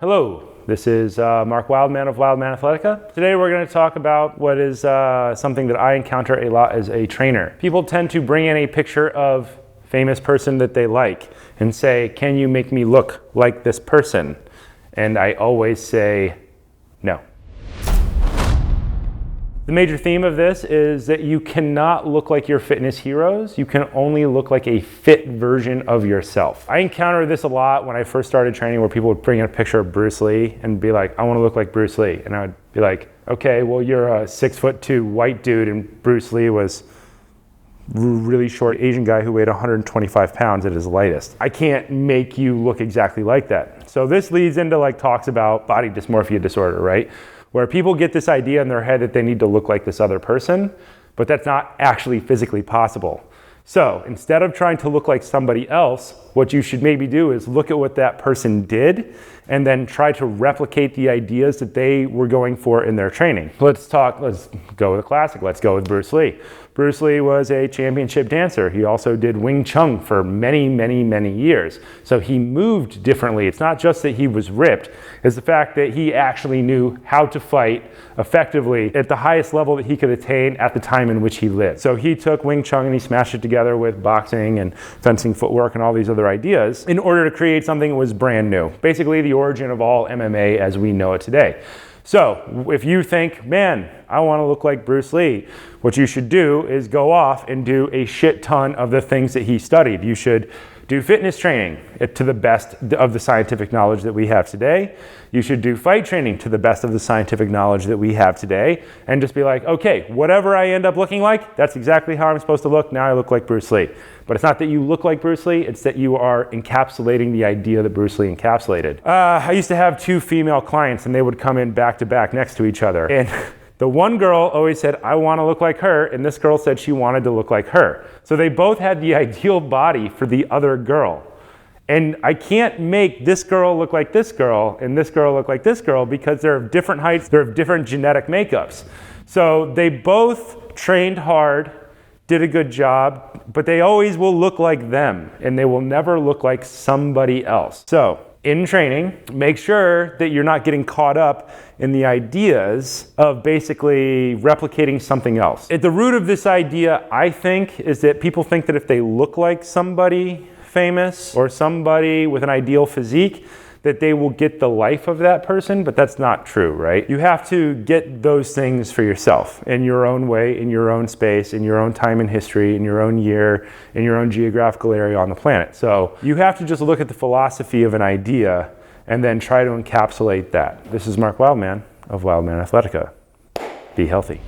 Hello, this is Mark Wildman of Wildman Athletica. Today we're going to talk about what is something that I encounter a lot as a trainer. People tend to bring in a picture of a famous person that they like and say, can you make me look like this person? And I always say, no. The major theme of this is that you cannot look like your fitness heroes. You can only look like a fit version of yourself. I encountered this a lot when I first started training, where people would bring in a picture of Bruce Lee and be like, I want to look like Bruce Lee. And I would be like, okay, well, you're a 6'2" white dude and Bruce Lee was a really short Asian guy who weighed 125 pounds at his lightest. I can't make you look exactly like that. So this leads into talks about body dysmorphia disorder, right? Where people get this idea in their head that they need to look like this other person, but that's not actually physically possible. So instead of trying to look like somebody else, what you should maybe do is look at what that person did and then try to replicate the ideas that they were going for in their training. Let's go with a classic. Let's go with Bruce Lee. Bruce Lee was a championship dancer. He also did Wing Chun for many, many, many years. So he moved differently. It's not just that he was ripped, it's the fact that he actually knew how to fight effectively at the highest level that he could attain at the time in which he lived. So he took Wing Chun and he smashed it together with boxing and fencing footwork and all these other ideas in order to create something that was brand new. Basically the origin of all MMA as we know it today. So if you think, man, I want to look like Bruce Lee, what you should do is go off and do a shit ton of the things that he studied. You should do fitness training to the best of the scientific knowledge that we have today. You should do fight training to the best of the scientific knowledge that we have today, and just be like, okay, whatever I end up looking like, that's exactly how I'm supposed to look. Now I look like Bruce Lee. But it's not that you look like Bruce Lee, it's that you are encapsulating the idea that Bruce Lee encapsulated. I used to have two female clients and they would come in back to back next to each other. And the one girl always said, I want to look like her, and this girl said she wanted to look like her. So they both had the ideal body for the other girl. And I can't make this girl look like this girl and this girl look like this girl because they're of different heights, they're of different genetic makeups. So they both trained hard, did a good job, but they always will look like them and they will never look like somebody else. So in training, make sure that you're not getting caught up in the ideas of basically replicating something else. At the root of this idea, I think, is that people think that if they look like somebody famous or somebody with an ideal physique, that they will get the life of that person, but that's not true, right? You have to get those things for yourself in your own way, in your own space, in your own time in history, in your own year, in your own geographical area on the planet. So you have to just look at the philosophy of an idea and then try to encapsulate that. This is Mark Wildman of Wildman Athletica. Be healthy.